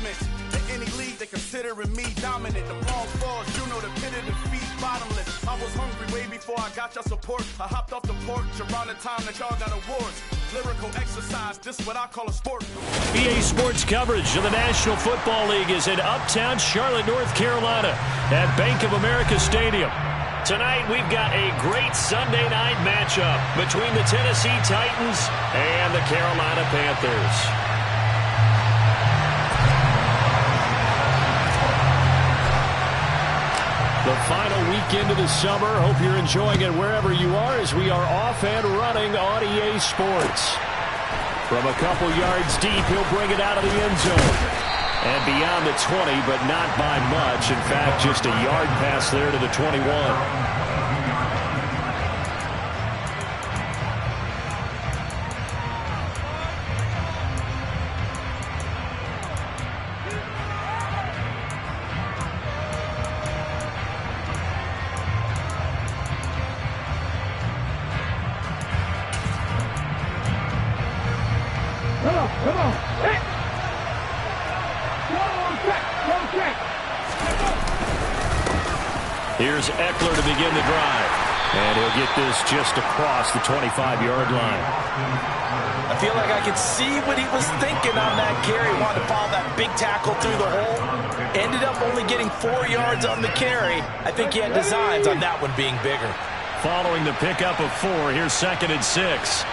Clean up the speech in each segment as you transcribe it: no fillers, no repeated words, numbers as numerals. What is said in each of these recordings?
accomplishments. In any league, they considering me dominant. The wrong falls, you know the pit of defeat, bottomless. I was hungry way before I got your support. I hopped off the porch around the time that y'all got awards. Lyrical exercise, this what I call a sport. EA Sports coverage of the National Football League is in uptown Charlotte, North Carolina at Bank of America Stadium. Tonight, we've got a great Sunday night matchup between the Tennessee Titans and the Carolina Panthers. The final weekend of the summer. Hope you're enjoying it wherever you are as we are off and running on EA Sports. From a couple yards deep, he'll bring it out of the end zone. And beyond the 20, but not by much. In fact, just a yard pass there to the 21. Here's Eckler to begin the drive. And he'll get this just across the 25-yard line. I feel like I could see what he was thinking on that carry. Wanted to follow that big tackle through the hole. Ended up only getting 4 yards on the carry. I think he had designs on that one being bigger. Following the pickup of 4, here's 2nd and 6.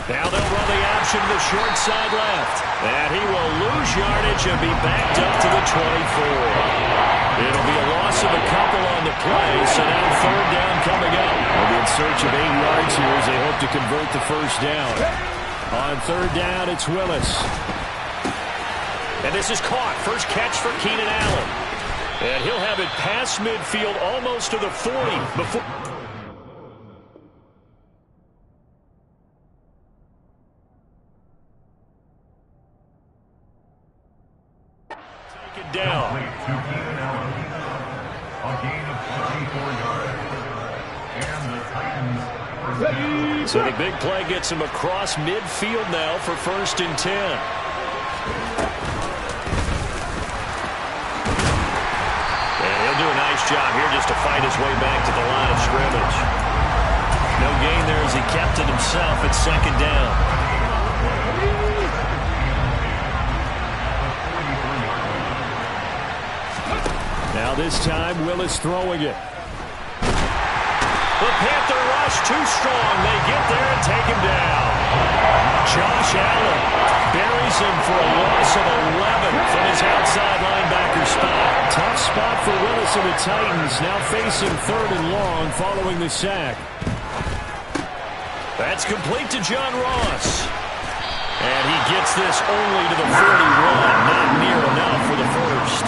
Now they'll run the option to the short side left. And he will lose yardage and be backed up to the 24. It'll be a loss of a couple on the play, so now 3rd down coming up. They'll be in search of 8 yards here as they hope to convert the 1st down. On 3rd down, it's Willis. And this is caught. First catch for Keenan Allen. And he'll have it past midfield almost to the 40 before... down. So the big play gets him across midfield now for 1st and 10. And he'll do a nice job here just to fight his way back to the line of scrimmage. No gain there as he kept it himself at 2nd down. Now this time, Willis throwing it. The Panther rush too strong. They get there and take him down. Josh Allen buries him for a loss of 11 from his outside linebacker spot. Tough spot for Willis and the Titans, now facing 3rd and long following the sack. That's complete to John Ross. And he gets this only to the 41. Not near enough for the 1st.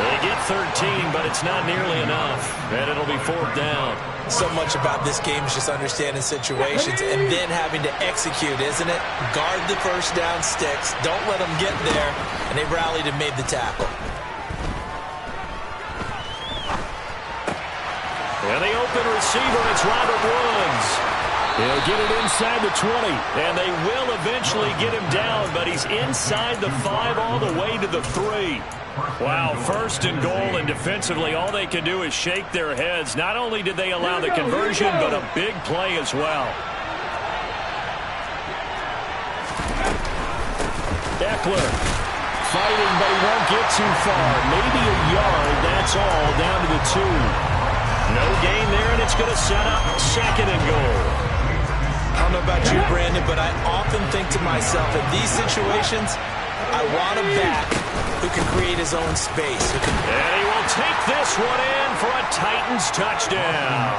They get 13, but it's not nearly enough. And it'll be 4th down. So much about this game is just understanding situations and then having to execute, isn't it? Guard the 1st down sticks. Don't let them get there. And they rallied and made the tackle. And the open receiver, it's Robert Woods. He'll get it inside the 20. And they will eventually get him down, but he's inside the 5 all the way to the 3. Wow, 1st and goal, and defensively all they can do is shake their heads. Not only did they allow the conversion, but a big play as well. Eckler fighting, but he won't get too far. Maybe a yard, that's all, down to the 2. No gain there, and it's going to set up 2nd and goal. I don't know about you, Brandon, but I often think to myself, in these situations, I want a back who can create his own space. And he will take this one in for a Titans touchdown.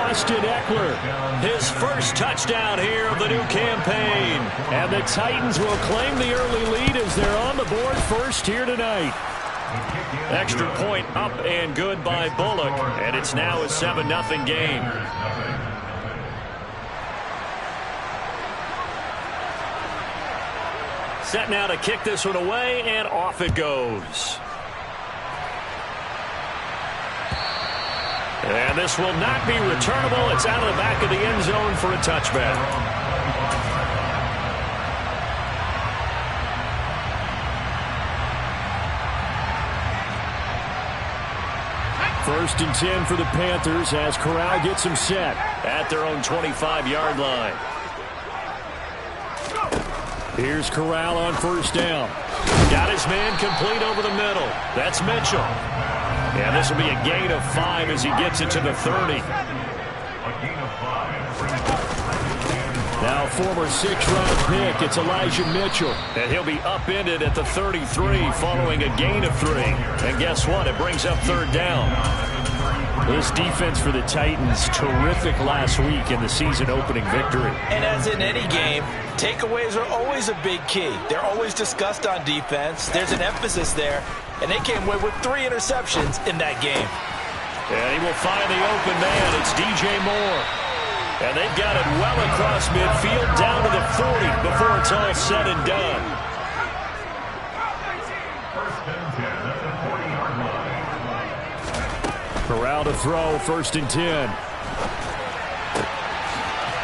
Austin Eckler, his 1st touchdown here of the new campaign. And the Titans will claim the early lead as they're on the board 1st here tonight. Extra point up and good by Bullock. And it's now a 7-0 game. Set now to kick this one away, and off it goes. And this will not be returnable. It's out of the back of the end zone for a touchback. First and 10 for the Panthers as Corral gets them set at their own 25-yard line. Here's Corral on first down. Got his man complete over the middle. That's Mitchell. And this will be a gain of 5 as he gets it to the 30. Now former 6th-round pick, it's Elijah Mitchell. And he'll be upended at the 33 following a gain of 3. And guess what? It brings up third down. This defense for the Titans, terrific last week in the season-opening victory. And as in any game, takeaways are always a big key. They're always discussed on defense. There's an emphasis there. And they came away with 3 interceptions in that game. And he will find the open man. It's DJ Moore. And they've got it well across midfield down to the 40 before it's all said and done. Corral to throw, first and 10.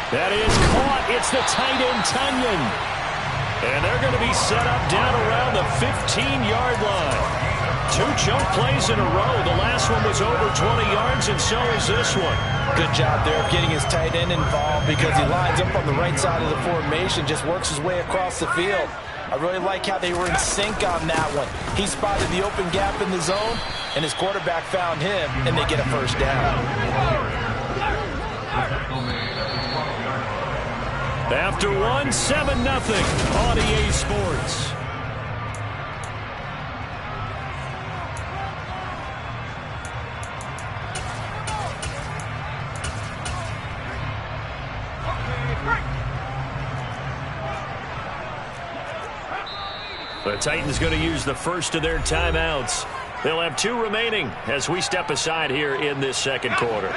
That is caught. It's the tight end, Tunyon. And they're going to be set up down around the 15-yard line. 2 chunk plays in a row. The last one was over 20 yards, and so is this one. Good job there of getting his tight end involved because he lines up on the right side of the formation, just works his way across the field. I really like how they were in sync on that one. He spotted the open gap in the zone, and his quarterback found him, and they get a first down. After 1, 7-0 on EA Sports. The Titans going to use the first of their timeouts. They'll have 2 remaining as we step aside here in this second quarter.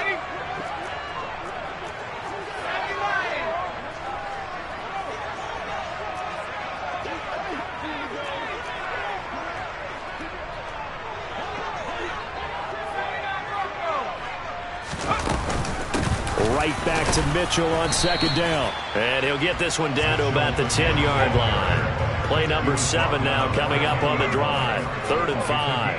Right back to Mitchell on second down. And he'll get this one down to about the 10-yard line. Play number 7 now coming up on the drive. 3rd and 5.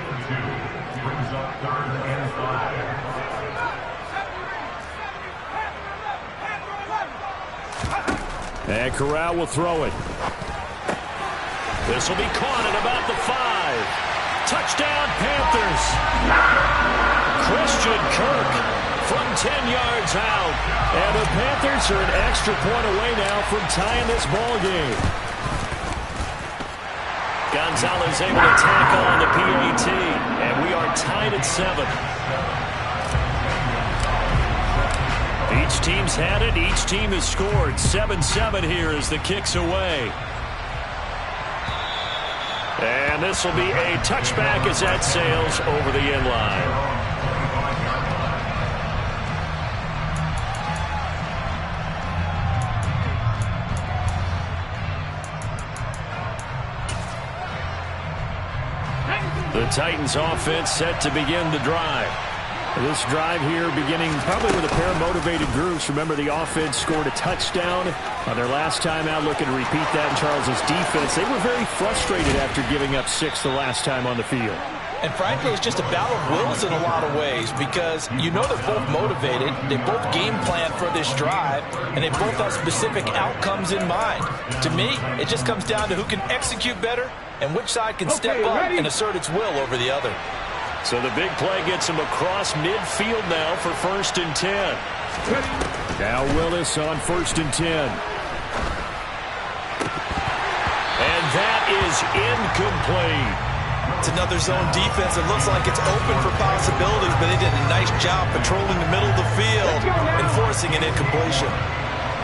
And Corral will throw it. This will be caught at about the 5. Touchdown, Panthers. Christian Kirk from 10 yards out. And the Panthers are an extra point away now from tying this ball game. Gonzalez able to tackle on the PAT, and we are tied at 7. Each team's had it. Each team has scored. 7-7 here as the kick's away. And this will be a touchback as that sails over the end line. The Titans offense set to begin the drive. This drive here beginning probably with a pair of motivated groups. Remember, the offense scored a touchdown on their last time out. Looking to repeat that in Charles's defense. They were very frustrated after giving up 6 the last time on the field. And frankly, it's just a battle of wills in a lot of ways because you know they're both motivated. They both game plan for this drive, and they both have specific outcomes in mind. To me, it just comes down to who can execute better and which side can step up and assert its will over the other. So the big play gets him across midfield now for 1st and 10. Now Willis on 1st and 10. And that is incomplete. It's another zone defense. It looks like it's open for possibilities, but they did a nice job patrolling the middle of the field and forcing an incompletion.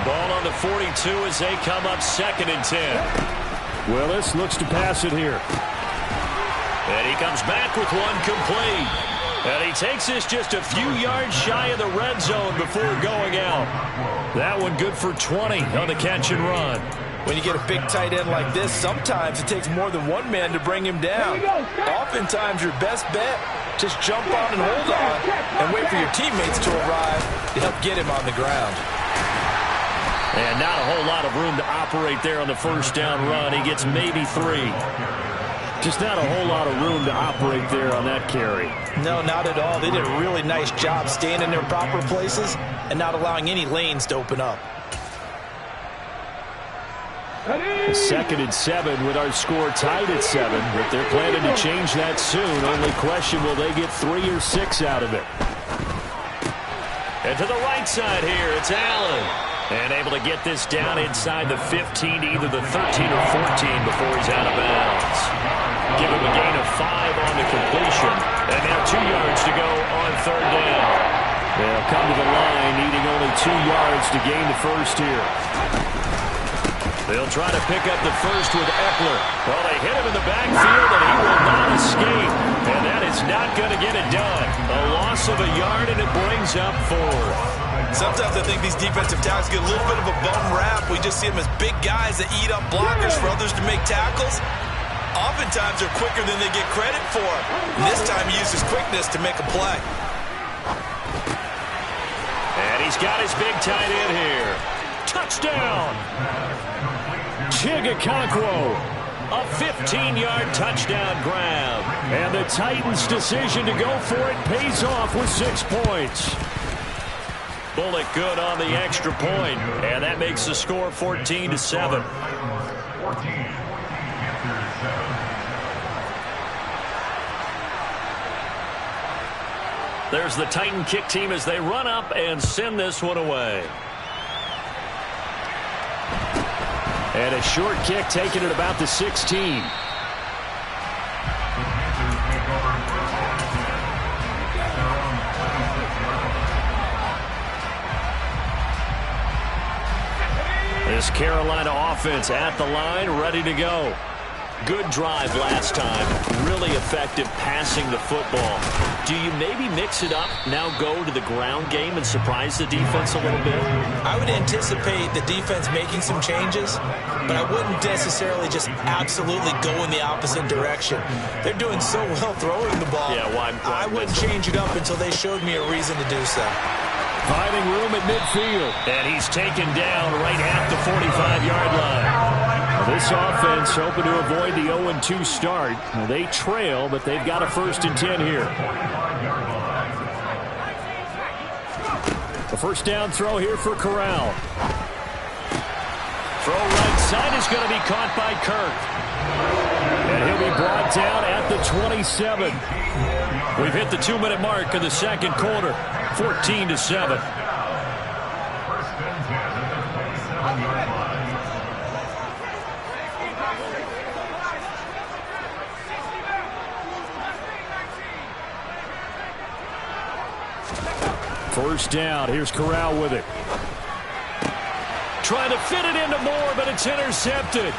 Ball on the 42 as they come up 2nd and 10. Willis looks to pass it here. And he comes back with one complete. And he takes this just a few yards shy of the red zone before going out. That one good for 20 on the catch and run. When you get a big tight end like this, sometimes it takes more than one man to bring him down. Oftentimes, your best bet, just jump on and hold on and wait for your teammates to arrive to help get him on the ground. And not a whole lot of room to operate there on the first down run. He gets maybe 3. Just not a whole lot of room to operate there on that carry. No, not at all. They did a really nice job staying in their proper places and not allowing any lanes to open up. 2nd and 7 with our score tied at 7, but they're planning to change that soon. Only question, will they get 3 or 6 out of it? And to the right side here, it's Allen. And able to get this down inside the 15 to either the 13 or 14 before he's out of bounds. Give him a gain of 5 on the completion. And now 2 yards to go on 3rd down. They'll come to the line needing only 2 yards to gain the first here. They'll try to pick up the first with Eckler. Well, they hit him in the backfield, and he will not escape. And that is not going to get it done. A loss of a yard, and it brings up 4. Sometimes I think these defensive tackles get a little bit of a bum rap. We just see them as big guys that eat up blockers for others to make tackles. Oftentimes, they're quicker than they get credit for. And this time, he uses quickness to make a play. And he's got his big tight end here. Touchdown! Chigakonkwo, a 15-yard touchdown grab. And the Titans' decision to go for it pays off with 6 points. Bullock good on the extra point, and that makes the score 14-7. There's the Titan kick team as they run up and send this one away. And a short kick taken at about the 16. This Carolina offense at the line, ready to go. Good drive last time. Really effective passing the football. Do you maybe mix it up, now go to the ground game and surprise the defense a little bit? I would anticipate the defense making some changes, but I wouldn't necessarily just absolutely go in the opposite direction. They're doing so well throwing the ball. Yeah, why I wouldn't change it up until they showed me a reason to do so. Finding room at midfield. And he's taken down right at the 45-yard line. This offense hoping to avoid the 0-2 start. They trail, but they've got a 1st and 10 here. The first down throw here for Corral. Throw right side is going to be caught by Kirk. And he'll be brought down at the 27. We've hit the 2-minute mark of the 2nd quarter. 14-7. First down. Here's Corral with it. Trying to fit it into Moore, but it's intercepted.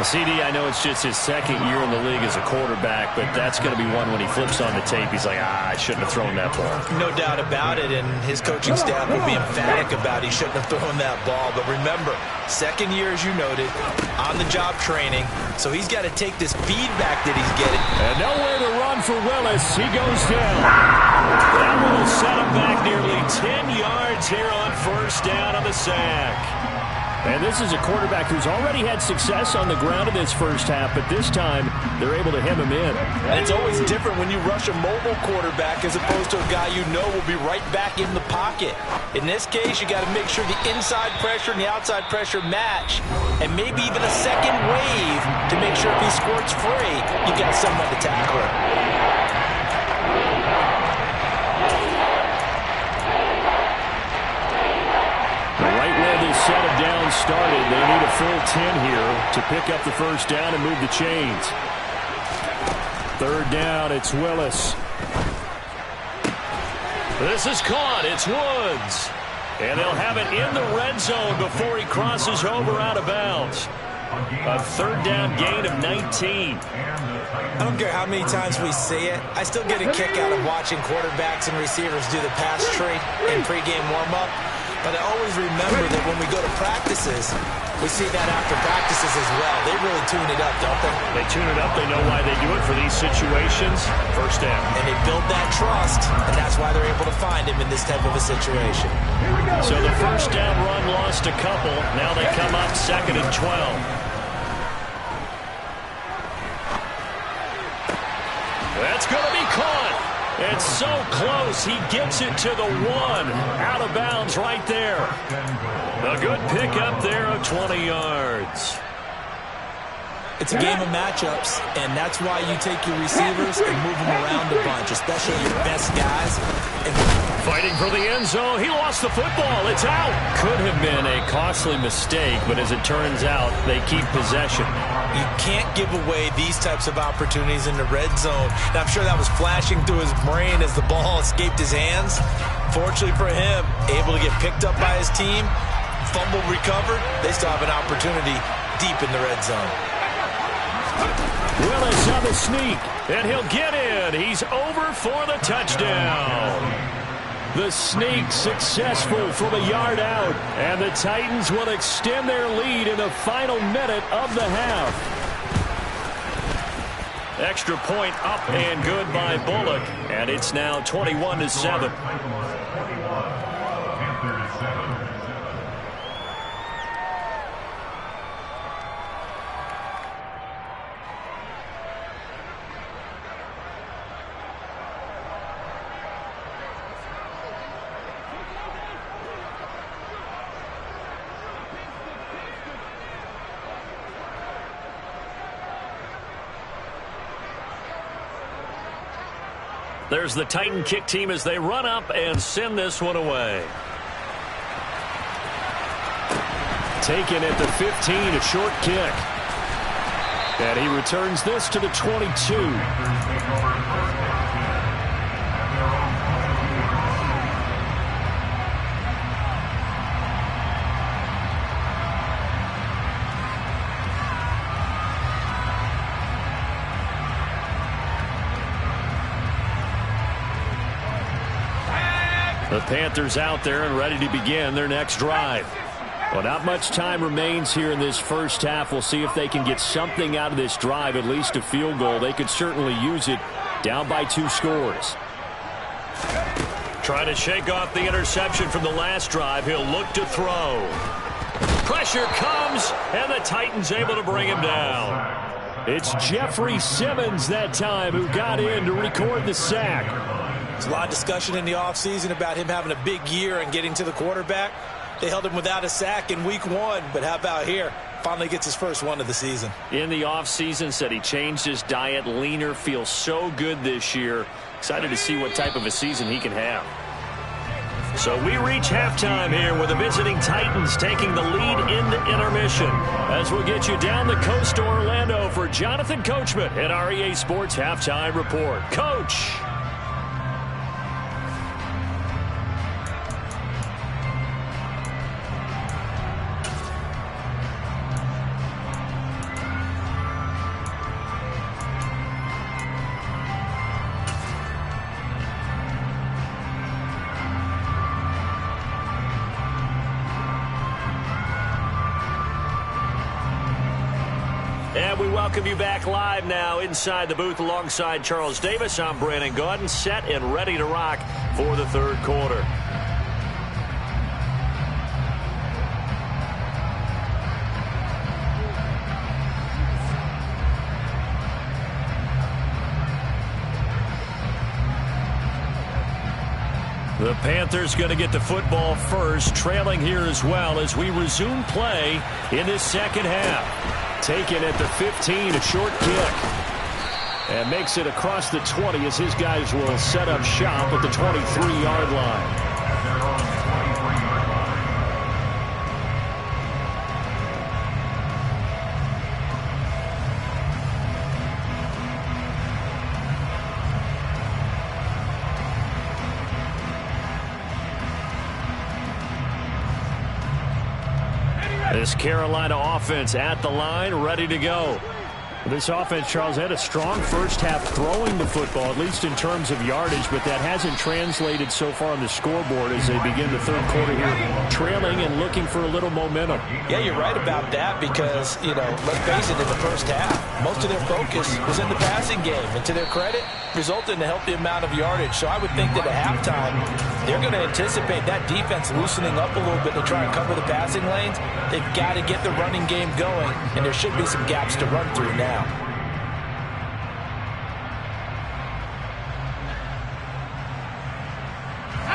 CD, I know it's just his 2nd year in the league as a quarterback, but that's going to be one when he flips on the tape. He's like, I shouldn't have thrown that ball. No doubt about it, and his coaching staff will be emphatic about he shouldn't have thrown that ball. But remember, 2nd year, as you noted, on-the-job training, so he's got to take this feedback that he's getting. And nowhere to run for Willis. He goes down. That will set him back nearly 10 yards here on 1st down on the sack. And this is a quarterback who's already had success on the ground in this first half, but this time they're able to hem him in. And it's always different when you rush a mobile quarterback as opposed to a guy you know will be right back in the pocket. In this case, you got to make sure the inside pressure and the outside pressure match, and maybe even a second wave to make sure if he squirts free, you got someone to tackle him. Set of downs started. They need a full 10 here to pick up the first down and move the chains. 3rd down, it's Willis. This is caught. It's Woods. And they'll have it in the red zone before he crosses over out of bounds. A 3rd down gain of 19. I don't care how many times we see it. I still get a kick out of watching quarterbacks and receivers do the pass tree in pregame warm-up. But I always remember that when we go to practices, we see that after practices as well. They really tune it up, don't they? They tune it up. They know why they do it for these situations. 1st down. And they build that trust, and that's why they're able to find him in this type of a situation. So the 1st down run lost a couple. Now they come up 2nd and 12. That's going to be caught. It's so close. He gets it to the 1. Out of bounds right there. A good pickup there of 20 yards. It's a game of matchups, and that's why you take your receivers and move them around a bunch, especially your best guys. Fighting for the end zone. He lost the football. It's out. Could have been a costly mistake, but as it turns out, they keep possession. You can't give away these types of opportunities in the red zone. Now, I'm sure that was flashing through his brain as the ball escaped his hands. Fortunately for him, able to get picked up by his team, fumble recovered. They still have an opportunity deep in the red zone. Willis on the sneak, and he'll get in. He's over for the touchdown. The sneak successful from a yard out, and the Titans will extend their lead in the final minute of the half. Extra point up and good by Bullock, and it's now 21-7. There's the Titan kick team as they run up and send this one away. Taken at the 15, a short kick. And he returns this to the 22. The Panthers out there and ready to begin their next drive. Well, not much time remains here in this first half. We'll see if they can get something out of this drive, at least a field goal. They could certainly use it, down by 2 scores. Trying to shake off the interception from the last drive. He'll look to throw. Pressure comes, and the Titans able to bring him down. It's Jeffrey Simmons that time who got in to record the sack. There's a lot of discussion in the offseason about him having a big year and getting to the quarterback. They held him without a sack in week 1, but how about here? Finally gets his first one of the season. In the offseason, said he changed his diet, leaner, feels so good this year. Excited to see what type of a season he can have. So we reach halftime here with the visiting Titans taking the lead in the intermission. As we'll get you down the coast to Orlando for Jonathan Coachman at our EA Sports Halftime Report. Coach! And we welcome you back live now inside the booth alongside Charles Davis. I'm Brandon Gaudin, set and ready to rock for the third quarter. The Panthers going to get the football first, trailing here as well as we resume play in this second half. Taken at the 15, a short kick. And makes it across the 20 as his guys will set up shop at the 23-yard line. This Carolina offense at the line, ready to go. This offense, Charles, had a strong first half throwing the football, at least in terms of yardage, but that hasn't translated so far on the scoreboard as they begin the third quarter here, trailing and looking for a little momentum. Yeah, you're right about that because, let's face it, in the first half, most of their focus was in the passing game, and to their credit, resulted in a healthy amount of yardage. So I would think that at halftime, they're going to anticipate that defense loosening up a little bit to try and cover the passing lanes. They've got to get the running game going, and there should be some gaps to run through now.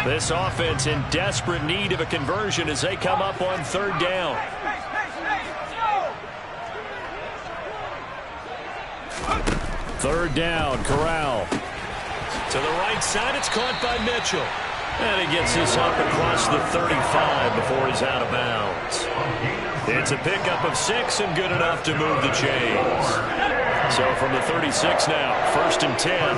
This offense in desperate need of a conversion as they come up on third down. Third down, Corral. To the right side, it's caught by Mitchell. And he gets this up across the 35 before he's out of bounds. It's a pickup of 6 and good enough to move the chains. So from the 36 now, 1st and 10.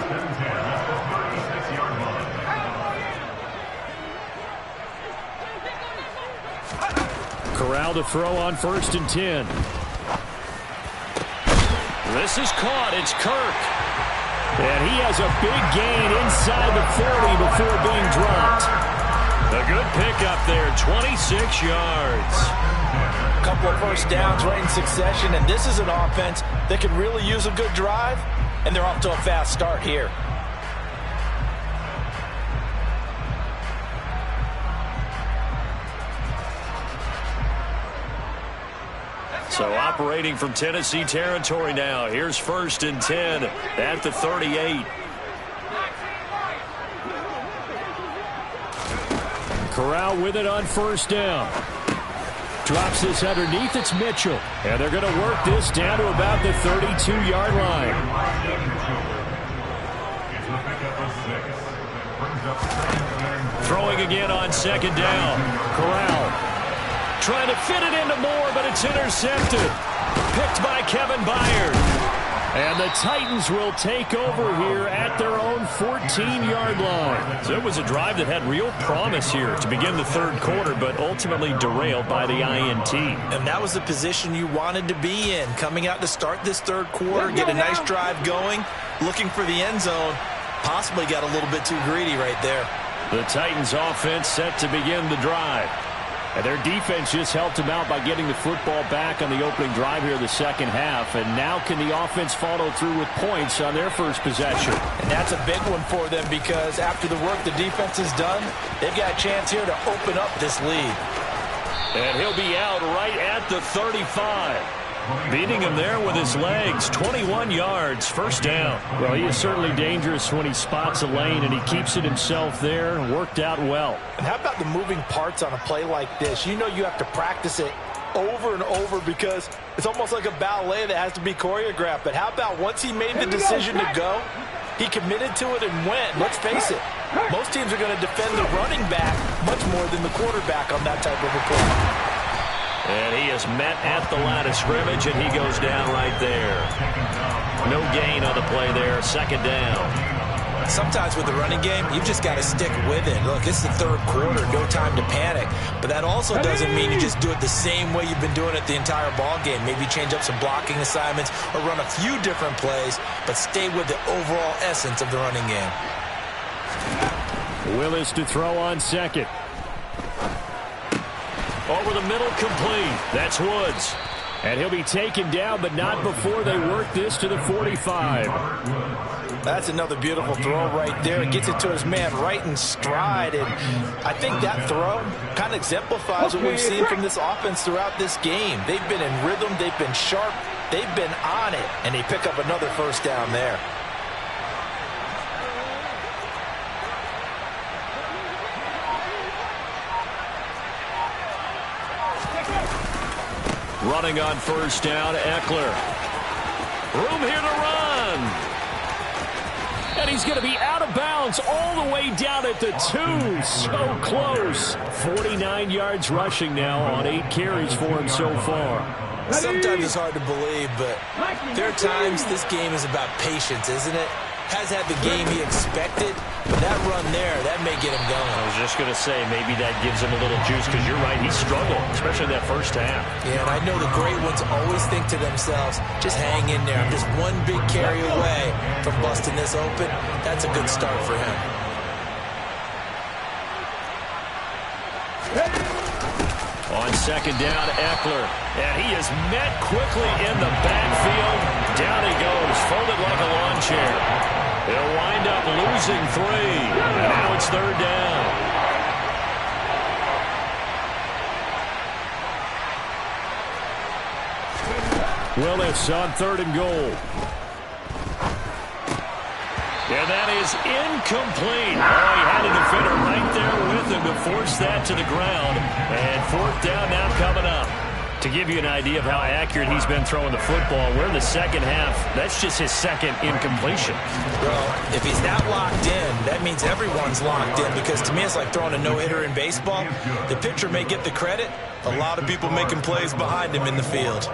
Corral to throw on 1st and 10. This is caught. It's Kirk. And he has a big gain inside the 40 before being dropped. A good pickup there, 26 yards. A couple of first downs right in succession, and this is an offense that could really use a good drive, and they're off to a fast start here. So operating from Tennessee territory now. Here's 1st and 10 at the 38. Corral with it on 1st down. Drops this underneath. It's Mitchell. And they're going to work this down to about the 32-yard line. Throwing again on 2nd down. Corral. Trying to fit it into Moore, but it's intercepted. Picked by Kevin Byard. And the Titans will take over here at their own 14-yard line. So it was a drive that had real promise here to begin the third quarter, but ultimately derailed by the INT. And that was the position you wanted to be in, coming out to start this third quarter, get a nice drive going, looking for the end zone. Possibly got a little bit too greedy right there. The Titans offense set to begin the drive. And their defense just helped them out by getting the football back on the opening drive here in the second half. And now can the offense follow through with points on their first possession? And that's a big one for them because after the work the defense has done, they've got a chance here to open up this lead. And he'll be out right at the 35. Beating him there with his legs, 21 yards, 1st down. Well, he is certainly dangerous when he spots a lane, and he keeps it himself there. Worked out well. And how about the moving parts on a play like this? You know you have to practice it over and over because it's almost like a ballet that has to be choreographed. But how about once he made the decision to go, he committed to it and went. Let's face it, most teams are going to defend the running back much more than the quarterback on that type of a play. And he is met at the line of scrimmage, and he goes down right there. No gain on the play there, 2nd down. Sometimes with the running game, you've just got to stick with it. Look, it's the third quarter, no time to panic. But that also doesn't mean you just do it the same way you've been doing it the entire ball game. Maybe change up some blocking assignments or run a few different plays, but stay with the overall essence of the running game. Willis to throw on 2nd. Over the middle, complete. That's Woods. And he'll be taken down, but not before they work this to the 45. That's another beautiful throw right there. It gets it to his man right in stride. And I think that throw kind of exemplifies what we've seen from this offense throughout this game. They've been in rhythm. They've been sharp. They've been on it. And they pick up another 1st down there. Running on 1st down, Eckler. Room here to run. And he's going to be out of bounds all the way down at the 2. So close. 49 yards rushing now on 8 carries for him so far. Sometimes it's hard to believe, but there are times this game is about patience, isn't it? has had the game he expected, but that run there, that may get him going. I was just going to say, maybe that gives him a little juice, because you're right, he struggled, especially that first half. Yeah, and I know the great ones always think to themselves, just hang in there. I'm just one big carry away from busting this open. That's a good start for him. On second down, Eckler. And he is met quickly in the backfield. Down he goes, folded like a lawn chair. He'll wind up losing 3. And now it's third down. Willis on 3rd and goal. And that is incomplete. Oh, he had a defender right there with him to force that to the ground. And 4th down now coming up. To give you an idea of how accurate he's been throwing the football, we're in the second half. That's just his second incompletion. Well, if he's not locked in, that means everyone's locked in, because to me it's like throwing a no-hitter in baseball. The pitcher may get the credit. A lot of people making plays behind him in the field.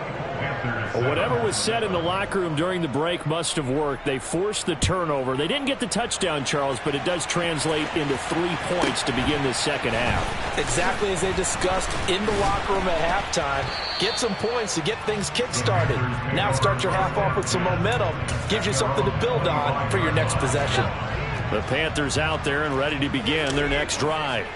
Well, whatever was said in the locker room during the break must have worked. They forced the turnover. They didn't get the touchdown, Charles, but it does translate into 3 points to begin this second half. Exactly as they discussed in the locker room at halftime. Get some points to get things kick-started. Now start your half off with some momentum. Gives you something to build on for your next possession. The Panthers out there and ready to begin their next drive.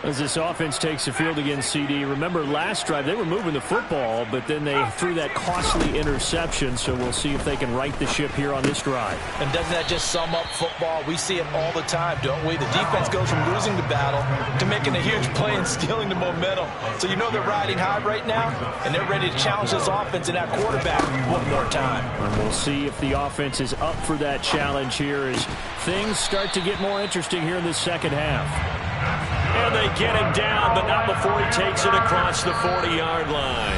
As this offense takes the field against CD, remember last drive they were moving the football, but then they threw that costly interception, so we'll see if they can right the ship here on this drive. And doesn't that just sum up football? We see it all the time, don't we? The defense goes from losing the battle to making a huge play and stealing the momentum. So you know they're riding high right now, and they're ready to challenge this offense and that quarterback one more time. And we'll see if the offense is up for that challenge here as things start to get more interesting here in the second half. And they get him down, but not before he takes it across the 40-yard line.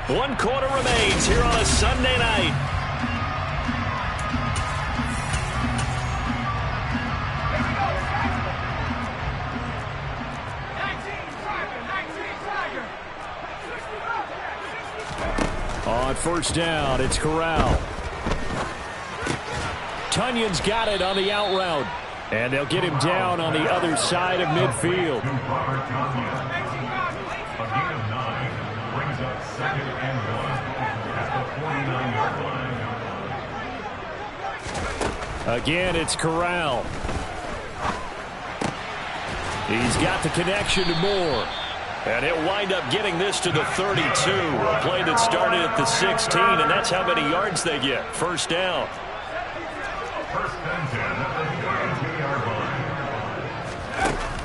1 quarter remains here on a Sunday night. On first down, it's Corral. Tunyon's got it on the out route. And they'll get him down on the other side of midfield. Again, it's Corral. He's got the connection to Moore. And he'll wind up getting this to the 32. A play that started at the 16, and that's how many yards they get. First down.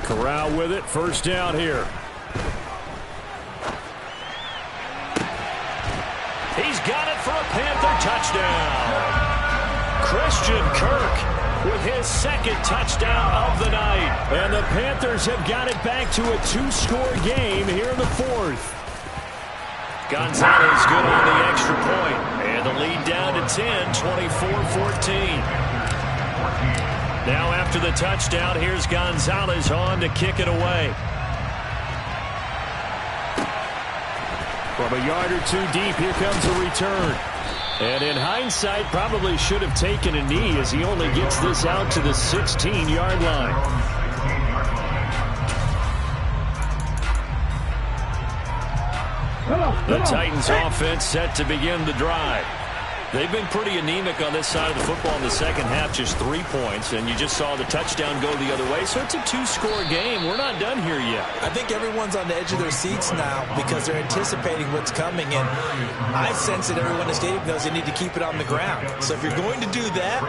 Corral with it. First down here. He's got it for a Panther touchdown. Christian Kirk with his second touchdown of the night. And the Panthers have got it back to a 2-score game here in the 4th. Gonzalez good on the extra point. And the lead down to 10, 24-14. Now after the touchdown, here's Gonzalez on to kick it away. From a yard or 2 deep, here comes a return. And in hindsight, probably should have taken a knee as he only gets this out to the 16-yard line. The Titans offense set to begin the drive. They've been pretty anemic on this side of the football in the second half, just 3 points, and you just saw the touchdown go the other way. So it's a 2-score game. We're not done here yet. I think everyone's on the edge of their seats now because they're anticipating what's coming, and I sense that everyone in the stadium knows they need to keep it on the ground. So if you're going to do that,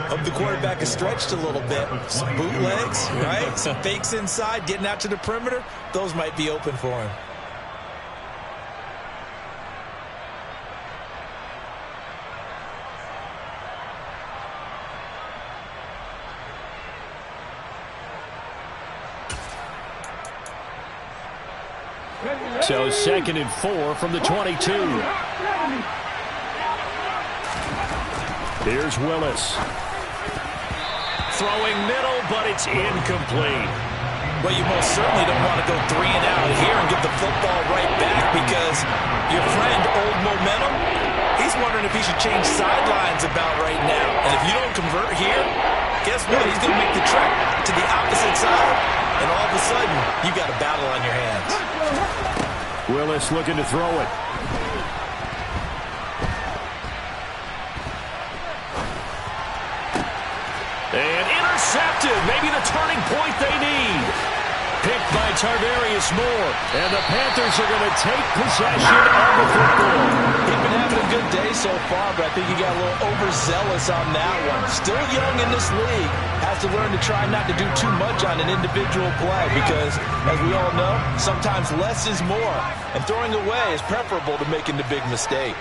hope the quarterback is stretched a little bit. Some bootlegs, right? Some fakes inside, getting out to the perimeter. Those might be open for him. So 2nd and 4 from the 22. Here's Willis. Throwing middle, but it's incomplete. Well, you most certainly don't want to go 3 and out here and get the football right back because your friend, Old Momentum, he's wondering if he should change sidelines about right now. And if you don't convert here, guess what? He's going to make the trek to the opposite side, and all of a sudden, you've got a battle on your hands. Willis looking to throw it. And intercepted. Maybe the turning point they need. Picked by Tarvarius Moore. And the Panthers are going to take possession of the football. He's been having a good day so far, but I think he got a little overzealous on that one. Still young in this league. Has to learn to try not to do too much on an individual play because, as we all know, sometimes less is more. And throwing away is preferable to making the big mistake.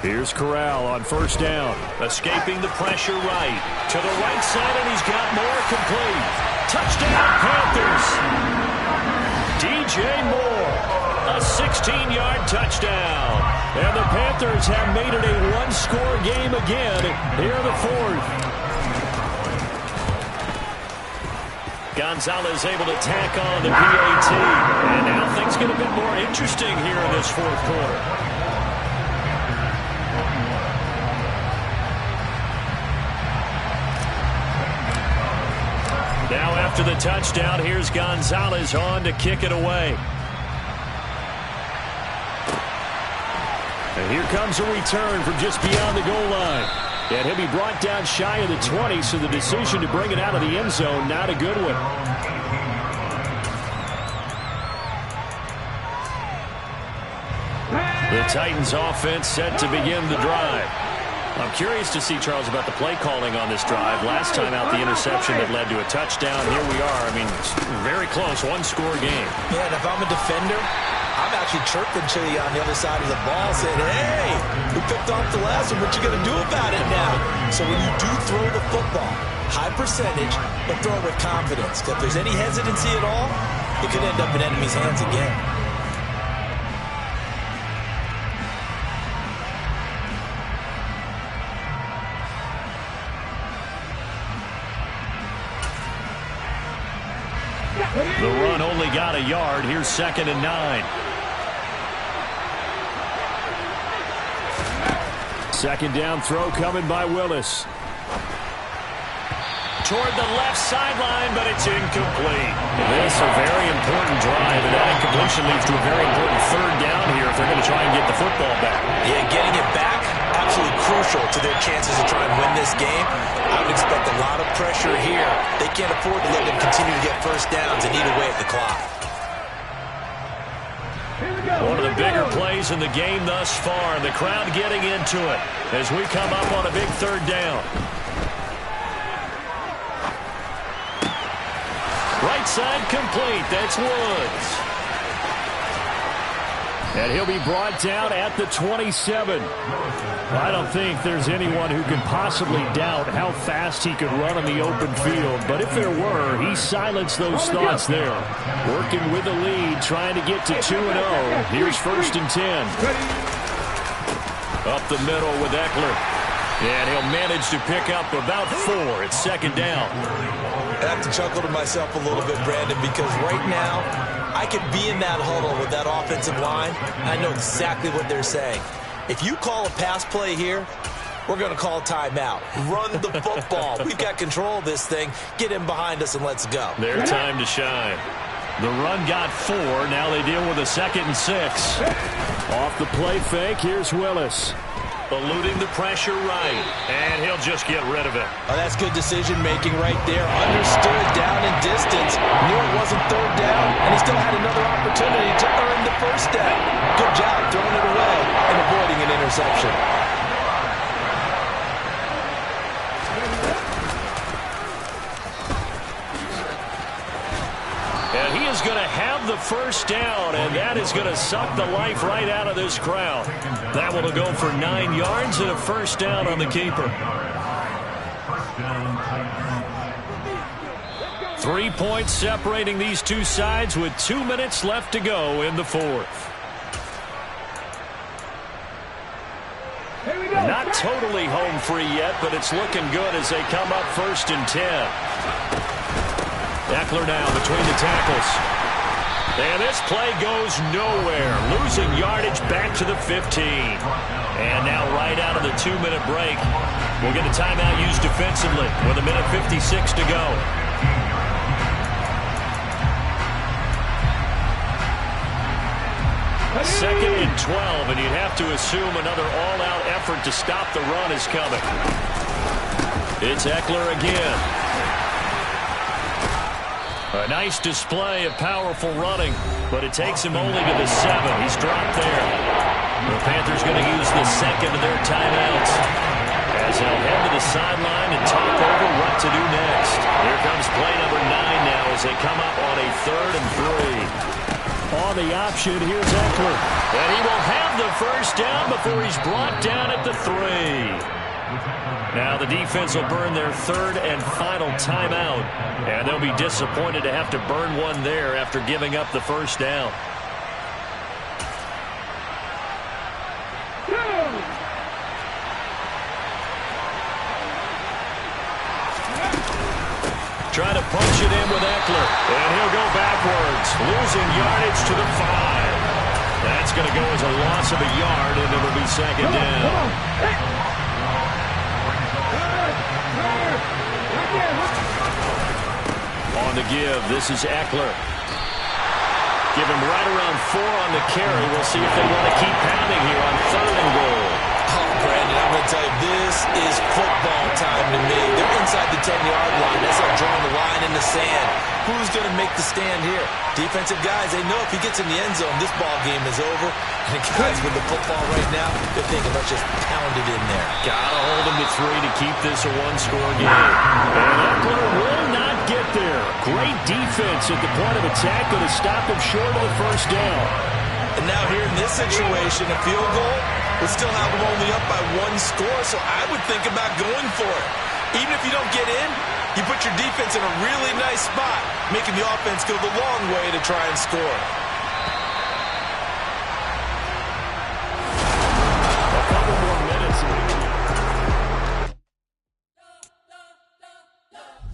Here's Corral on first down. Escaping the pressure right. To the right side, and he's got more complete. Touchdown, Panthers. DJ Moore. A 16-yard touchdown. And the Panthers have made it a one-score game again here in the fourth. Gonzalez able to tack on the PAT. And now things get a bit more interesting here in this fourth quarter. Now after the touchdown, here's Gonzalez on to kick it away. And here comes a return from just beyond the goal line. And he'll be brought down shy of the 20, so the decision to bring it out of the end zone, not a good one. The Titans offense set to begin the drive. I'm curious to see, Charles, about the play calling on this drive. Last time out, the interception that led to a touchdown. Here we are. I mean, very close, one-score game. Yeah, and if I'm a defender, I'm actually chirping to you on the other side of the ball, saying, hey, we picked off the last one. What you going to do about it now? So when you do throw the football, high percentage, but throw it with confidence. If there's any hesitancy at all, it could end up in enemy's hands again. The run only got a yard. Here's 2nd and 9. Second down throw coming by Willis. Toward the left sideline, but it's incomplete. This a very important drive, and that incompletion leads to a very important third down here if they're going to try and get the football back. Yeah, getting it back, absolutely crucial to their chances to try and win this game. I would expect a lot of pressure here. They can't afford to let them continue to get first downs and eat away at the clock. One of the bigger plays in the game thus far, and the crowd getting into it as we come up on a big third down. Right side complete. That's Woods. And he'll be brought down at the 27. I don't think there's anyone who can possibly doubt how fast he could run on the open field. But if there were, he silenced those thoughts there. Working with the lead, trying to get to 2-0. Here's 1st and 10. Up the middle with Eckler. And he'll manage to pick up about 4. It's 2nd down. I have to chuckle to myself a little bit, Brandon, because right now I could be in that huddle with that offensive line. I know exactly what they're saying. If you call a pass play here, we're going to call timeout. Run the football. We've got control of this thing. Get in behind us and let's go. Their time to shine. The run got 4. Now they deal with a 2nd and 6. Off the play fake, here's Willis. Eluding the pressure right, and he'll just get rid of it. Oh, that's good decision-making right there. Understood down in distance. Knew it wasn't third down, and he still had another opportunity to earn the first down. Good job throwing it away and avoiding an interception. And he is going to have the first down, and that is going to suck the life right out of this crowd. That one will go for 9 yards and a first down on the keeper. 3 points separating these two sides with 2 minutes left to go in the fourth. Not totally home free yet, but it's looking good as they come up 1st and 10. Eckler now between the tackles. And this play goes nowhere. Losing yardage back to the 15. And now right out of the 2-minute break, we'll get a timeout used defensively with 1:56 to go. Second and 12, and you'd have to assume another all-out effort to stop the run is coming. It's Eckler again. A nice display of powerful running, but it takes him only to the 7. He's dropped there. The Panthers going to use the second of their timeouts as they'll head to the sideline and talk over what to do next. Here comes play number 9 now as they come up on a 3rd and 3. On the option, here's Eckler. And he will have the first down before he's brought down at the 3. Now the defense will burn their 3rd and final timeout. And they'll be disappointed to have to burn one there after giving up the first down. Trying to punch it in with Eckler. And he'll go backwards, losing yardage to the 5. That's going to go as a loss of a yard, and it'll be second down. On the give, this is Eckler. Give him right around 4 on the carry. We'll see if they want to keep pounding here on 3rd and goal. Oh, Brandon, I'm going to tell you, this is football time to me. They're inside the 10-yard line. That's like drawing the line in the sand. Who's going to make the stand here? Defensive guys, they know if he gets in the end zone, this ball game is over. And the guys with the football right now, they're thinking, let's just pound it in there. Got to hold him to 3 to keep this a 1-score game. And Eckler will not get there. Great defense at the point of attack going to stop him short of the first down. And now here in this situation, a field goal would still have them only up by 1 score, so I would think about going for it. Even if you don't get in, you put your defense in a really nice spot, making the offense go the long way to try and score. A couple more minutes.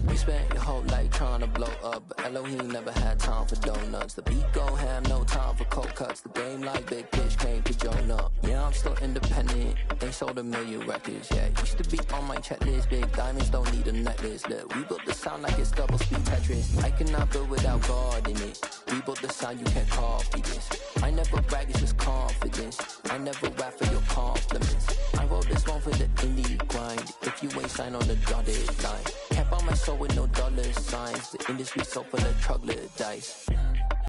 We spent your whole life trying to blow up, but Elohim never had time for donuts. The beat gon' have no time for cold cuts. The game like Big Pitch came to Jonah. Yeah, I'm still independent. They sold 1 million records. Yeah, used to be on my checklist. Big diamonds don't need a necklace. Look, we built the sound like it's double speed Tetris. I cannot build without God in it. We built the sound, you can't copy this. I never brag, it's just confidence. I never rap for your compliments. I wrote this one for the indie grind. If you ain't signed on the dotted line, can't buy my soul with no dollar signs. The industry so full of troglodytes.